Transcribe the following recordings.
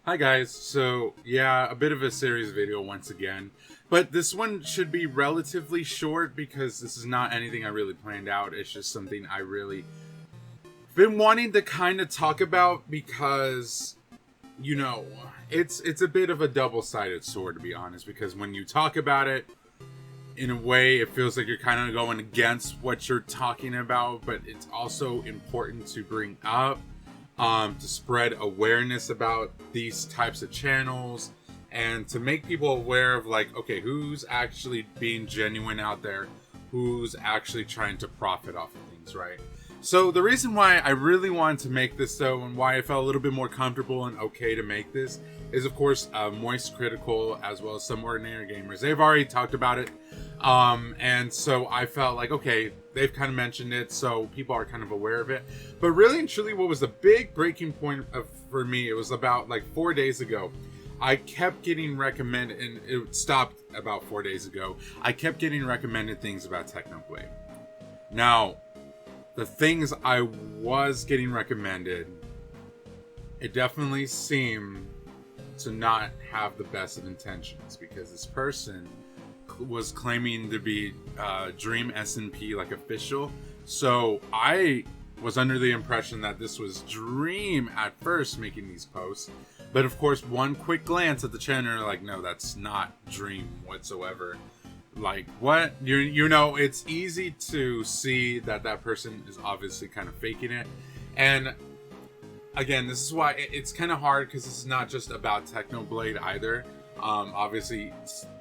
Hi guys, so yeah, a bit of a serious video once again, but this one should be relatively short because this is not anything I really planned out. It's just something I really been wanting to kind of talk about because, you know, it's a bit of a double-sided sword, to be honest, because when you talk about it, in a way it feels like you're kind of going against what you're talking about, but it's also important to bring up to spread awareness about these types of channels and to make people aware of, like, okay, who's actually being genuine out there, who's actually trying to profit off of things, right? So the reason why I really wanted to make this, though, and why I felt a little bit more comfortable and okay to make this is, of course, Moist Critical as well as Some Ordinary Gamers. They've already talked about it, and so I felt like, okay, they've kind of mentioned it, so people are kind of aware of it. But really and truly, what was the big breaking point for me, it was about like 4 days ago. I kept getting recommended, and it stopped about 4 days ago. I kept getting recommended things about Technoblade. Now, the things I was getting recommended, it definitely seemed to not have the best of intentions, because this person was claiming to be DreamSMP, like, official. So I was under the impression that this was Dream at first making these posts, but of course one quick glance at the channel, like, no, that's not Dream whatsoever. Like, what? You know, it's easy to see that that person is obviously kind of faking it. And again, this is why it's kind of hard, because this is not just about Technoblade either. Obviously,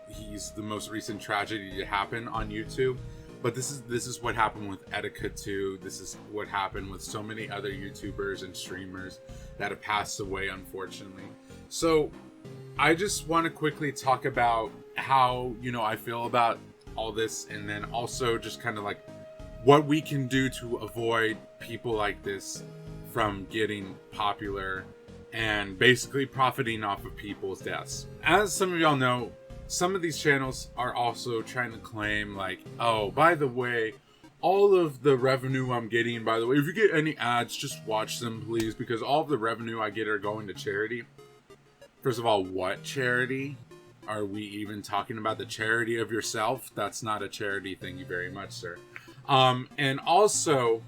he's the most recent tragedy to happen on YouTube, but this is what happened with Etika too. This is what happened with so many other YouTubers and streamers that have passed away, unfortunately. So I just want to quickly talk about how, you know, I feel about all this, and then also just kind of like what we can do to avoid people like this from getting popular and basically profiting off of people's deaths. As some of y'all know, some of these channels are also trying to claim, like, oh, by the way, all of the revenue I'm getting, by the way, if you get any ads, just watch them, please, because all of the revenue I get are going to charity. First of all, what charity? Are we even talking about the charity of yourself? That's not a charity, thank you very much, sir. And also,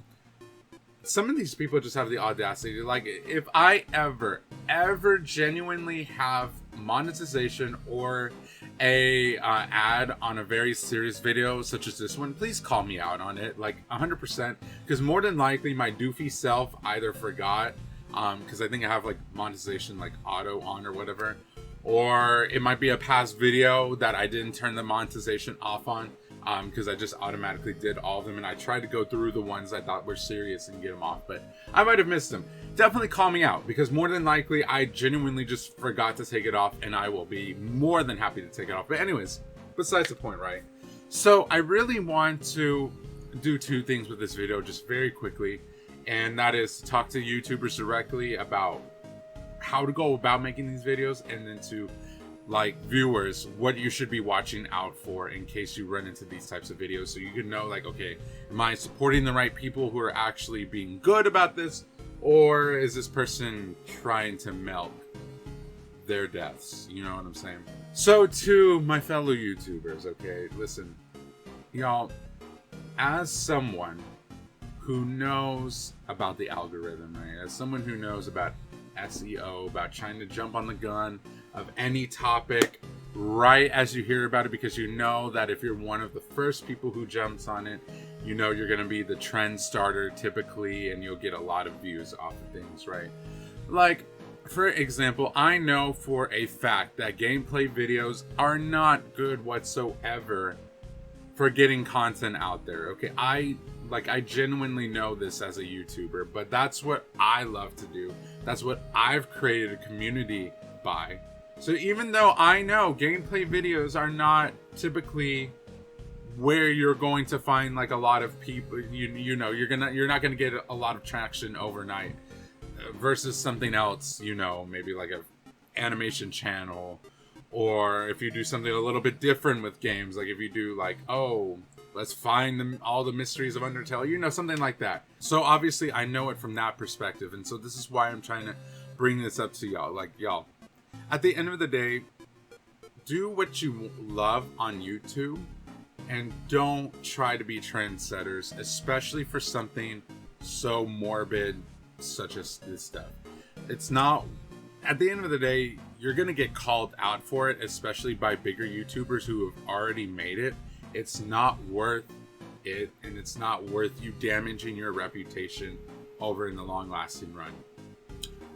some of these people just have the audacity, like, if I ever genuinely have monetization or a ad on a very serious video such as this one, please call me out on it, like 100%, because more than likely my doofy self either forgot, because I think I have like monetization like auto on or whatever, or it might be a past video that I didn't turn the monetization off on, because I just automatically did all of them, and I tried to go through the ones I thought were serious and get them off, but I might have missed them. Definitely call me out, because more than likely I genuinely just forgot to take it off, and I will be more than happy to take it off. But anyways, besides the point, right? So I really want to do two things with this video just very quickly, and that is to talk to YouTubers directly about how to go about making these videos, and then to, like, viewers, what you should be watching out for in case you run into these types of videos, so you can know, like, okay, am I supporting the right people who are actually being good about this, or is this person trying to milk their deaths? You know what I'm saying? So to my fellow YouTubers, okay, listen, y'all, as someone who knows about the algorithm, right, as someone who knows about SEO, about trying to jump on the gun of any topic right as you hear about it, because you know that if you're one of the first people who jumps on it, you know you're going to be the trend starter typically, and you'll get a lot of views off of things, right? Like, for example, I know for a fact that gameplay videos are not good whatsoever for getting content out there, okay? I genuinely know this as a YouTuber, but that's what I love to do. That's what I've created a community by. So even though I know gameplay videos are not typically where you're going to find like a lot of people, you know, you're not gonna get a lot of traction overnight versus something else, you know, maybe like a animation channel, or if you do something a little bit different with games, like if you do like, oh, let's find all the mysteries of Undertale, you know, something like that. So obviously I know it from that perspective, and so this is why I'm trying to bring this up to y'all. Like, y'all, At the end of the day, do what you love on YouTube and don't try to be trendsetters, especially for something so morbid such as this stuff. It's not, at the end of the day, you're gonna get called out for it, especially by bigger YouTubers who have already made it. It's not worth it, and it's not worth you damaging your reputation over in the long-lasting run.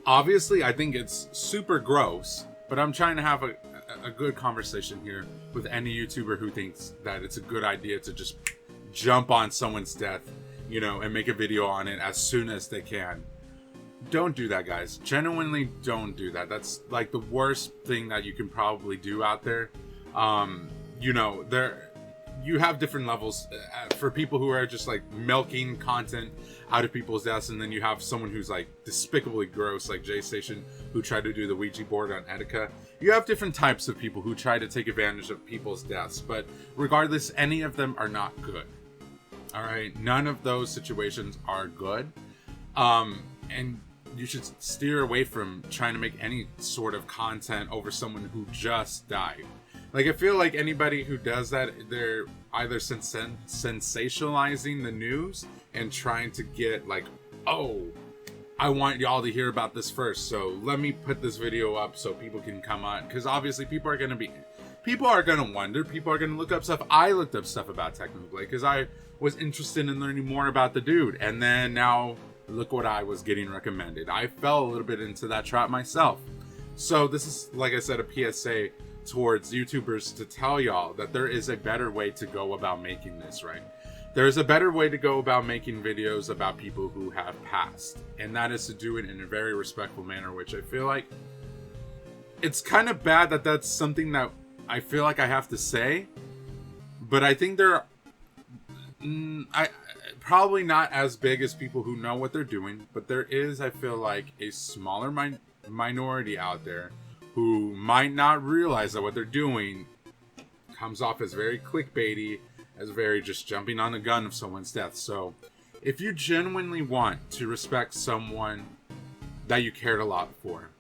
Obviously, I think it's super gross, but I'm trying to have a good conversation here with any YouTuber who thinks that it's a good idea to just jump on someone's death, you know, and make a video on it as soon as they can. Don't do that, guys. Genuinely don't do that. That's like the worst thing that you can probably do out there. You know, you have different levels for people who are just like milking content out of people's deaths, and then you have someone who's like despicably gross, like J Station, who tried to do the Ouija board on Etika. You have different types of people who try to take advantage of people's deaths, but regardless, any of them are not good. All right, none of those situations are good, and you should steer away from trying to make any sort of content over someone who just died. Like, I feel like anybody who does that, they're either sensationalizing the news and trying to get like, oh, I want y'all to hear about this first, so let me put this video up so people can come on. Because obviously people are going to wonder, people are going to look up stuff. I looked up stuff about Technoblade because I was interested in learning more about the dude. And then now, look what I was getting recommended. I fell a little bit into that trap myself. So this is, like I said, a PSA towards YouTubers to tell y'all that there is a better way to go about making this, right? There is a better way to go about making videos about people who have passed, and that is to do it in a very respectful manner, which I feel like it's kind of bad that that's something that I feel like I have to say, but I think they're probably not as big as people who know what they're doing, but there is, I feel like, a smaller minority out there who might not realize that what they're doing comes off as very clickbaity, as very just jumping on the gun of someone's death. So if you genuinely want to respect someone that you cared a lot for,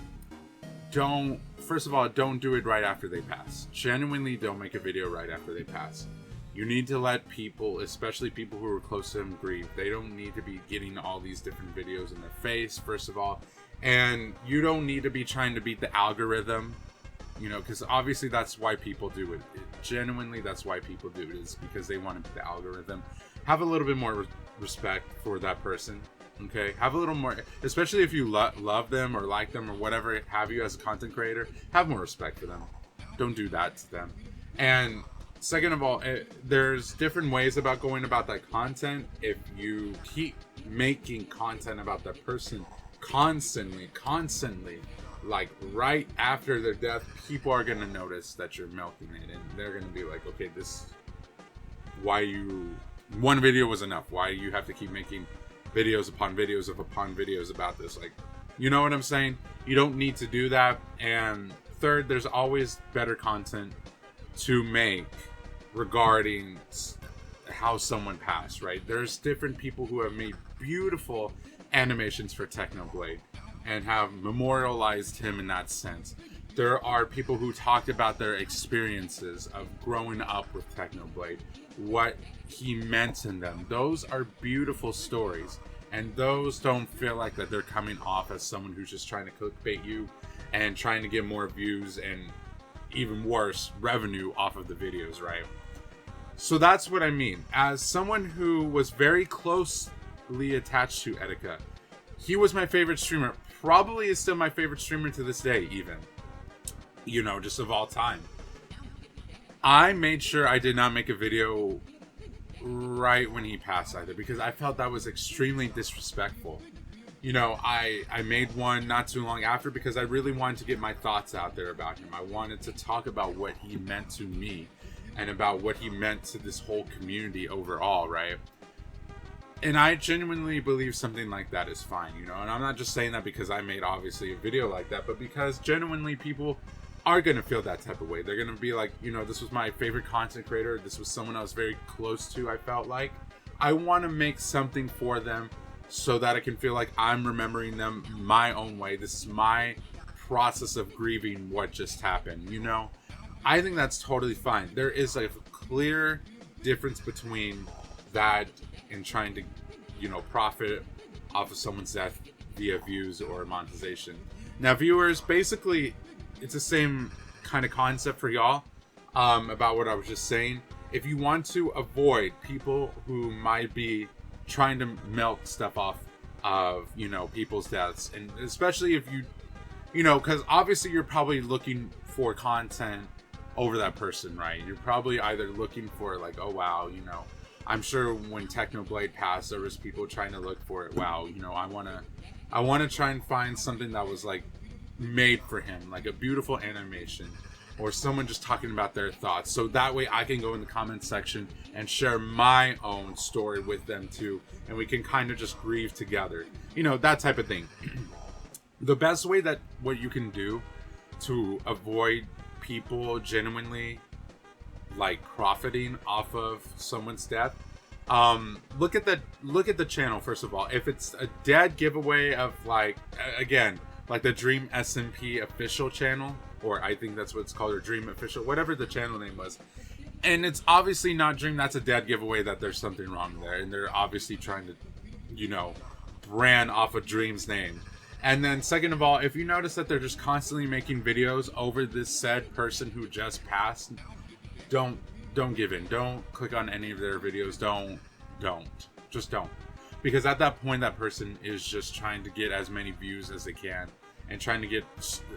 first of all, don't do it right after they pass. Genuinely don't make a video right after they pass. You need to let people, especially people who are close to them, grieve. They don't need to be getting all these different videos in their face, first of all. And you don't need to be trying to beat the algorithm, you know, because obviously that's why people do it. Genuinely, that's why people do it, is because they want to beat the algorithm. Have a little bit more respect for that person, okay? Have a little more, especially if you love them or like them or whatever have you as a content creator, have more respect for them. Don't do that to them. And second of all, there's different ways about going about that content. If you keep making content about that person constantly, like right after their death, people are gonna notice that you're milking it, and they're gonna be like, okay, one video was enough. Why do you have to keep making videos upon videos upon videos about this? Like, you know what I'm saying? You don't need to do that. And third, there's always better content to make regarding how someone passed, right? There's different people who have made beautiful animations for Technoblade and have memorialized him in that sense. There are people who talked about their experiences of growing up with Technoblade, what he meant in them. Those are beautiful stories, and those don't feel like that they're coming off as someone who's just trying to clickbait you and trying to get more views and even worse, revenue off of the videos, right? So that's what I mean. As someone who was very closely attached to Etika, he was my favorite streamer. Probably is still my favorite streamer to this day, even. You know, just of all time. I made sure I did not make a video right when he passed either, because I felt that was extremely disrespectful. You know, I made one not too long after because I really wanted to get my thoughts out there about him. I wanted to talk about what he meant to me and about what he meant to this whole community overall, right? And I genuinely believe something like that is fine, you know? And I'm not just saying that because I made, obviously, a video like that, but because genuinely people are going to feel that type of way. They're going to be like, you know, this was my favorite content creator. This was someone I was very close to, I felt like. I want to make something for them so that I can feel like I'm remembering them my own way. This is my process of grieving what just happened, you know? I think that's totally fine. There is a clear difference between that and trying to, you know, profit off of someone's death via views or monetization. Now, viewers, basically, it's the same kind of concept for y'all about what I was just saying. If you want to avoid people who might be trying to milk stuff off of, you know, people's deaths, and especially if you know, because obviously you're probably looking for content over that person, right? You're probably either looking for like, oh wow, you know, I'm sure when Technoblade passed, there was people trying to look for it. Wow, you know, I wanna try and find something that was like made for him, like a beautiful animation, or someone just talking about their thoughts, so that way I can go in the comment section and share my own story with them too, and we can kind of just grieve together, you know, that type of thing. The best way that what you can do to avoid people genuinely like profiting off of someone's death, look at the channel first of all. If it's a dead giveaway of like, again, like the DreamSMP official channel, or I think that's what it's called, or Dream Official, whatever the channel name was, and it's obviously not Dream, that's a dead giveaway that there's something wrong there, and they're obviously trying to, you know, brand off of Dream's name. And then second of all, if you notice that they're just constantly making videos over this said person who just passed, don't give in. Don't click on any of their videos. Just don't. Because at that point, that person is just trying to get as many views as they can and trying to get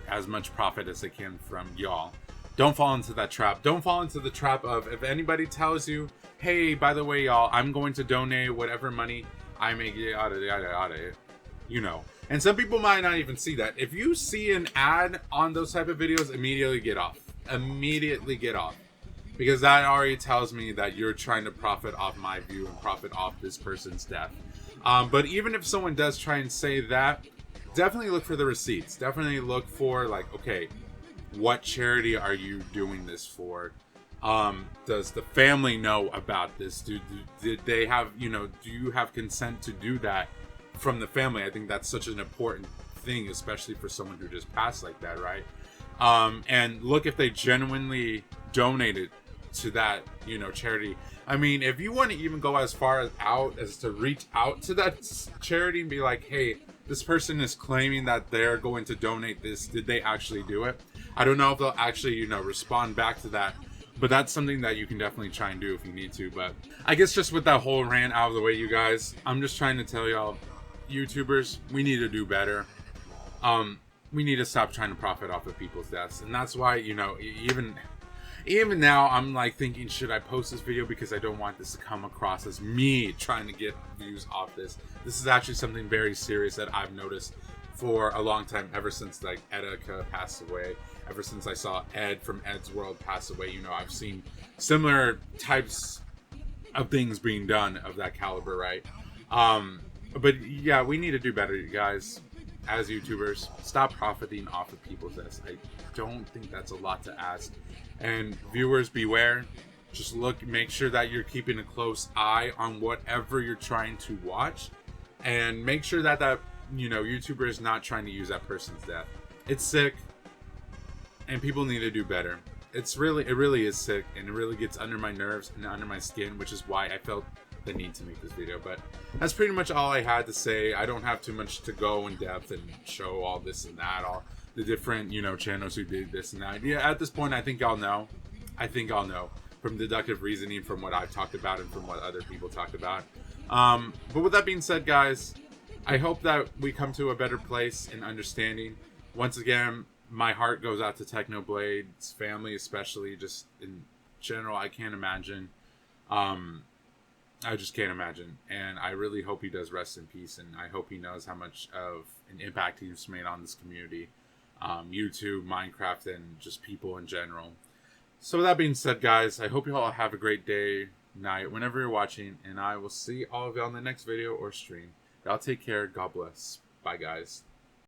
as much profit as they can from y'all. Don't fall into that trap. Don't fall into the trap of, if anybody tells you, hey, by the way, y'all, I'm going to donate whatever money I may get out of it, you know. And some people might not even see that. If you see an ad on those type of videos, immediately get off. Immediately get off. Because that already tells me that you're trying to profit off my view and profit off this person's death. But even if someone does try and say that, definitely look for the receipts. Definitely look for, like, okay, what charity are you doing this for? Does the family know about this? Did they have, you know, do you have consent to do that from the family? I think that's such an important thing, especially for someone who just passed like that, right? And look if they genuinely donated to that, you know, charity. I mean, if you want to even go as far as to reach out to that charity and be like, hey, this person is claiming that they're going to donate this, did they actually do it? I don't know if they'll actually, you know, respond back to that, but that's something that you can definitely try and do if you need to. But I guess just with that whole rant out of the way, you guys, I'm just trying to tell y'all, YouTubers, we need to do better. We need to stop trying to profit off of people's deaths. And that's why, you know, even now I'm like thinking, should I post this video, because I don't want this to come across as me trying to get views off this. This is actually something very serious that I've noticed for a long time, ever since like Etika passed away, ever since I saw Ed from Ed's World pass away. You know, I've seen similar types of things being done of that caliber, right? But yeah, we need to do better, you guys. As YouTubers, stop profiting off of people's deaths. I don't think that's a lot to ask. And viewers, beware. Just look, make sure that you're keeping a close eye on whatever you're trying to watch, and make sure that you know, YouTuber is not trying to use that person's death. It's sick, and people need to do better. It really is sick, and it really gets under my nerves and under my skin, which is why I felt the need to make this video. But that's pretty much all I had to say. I don't have too much to go in depth and show all this and that, all the different, you know, channels who did this and that. Yeah, at this point, I think I'll know. From deductive reasoning, from what I've talked about and from what other people talked about. But with that being said, guys, I hope that we come to a better place in understanding. Once again, my heart goes out to Technoblade's family, especially, just in general. I can't imagine. I just can't imagine. And I really hope he does rest in peace, and I hope he knows how much of an impact he's made on this community. YouTube, Minecraft, and just people in general. So with that being said, guys, I hope you all have a great day, night, whenever you're watching, and I will see all of y'all in the next video or stream. Y'all take care. God bless. Bye, guys.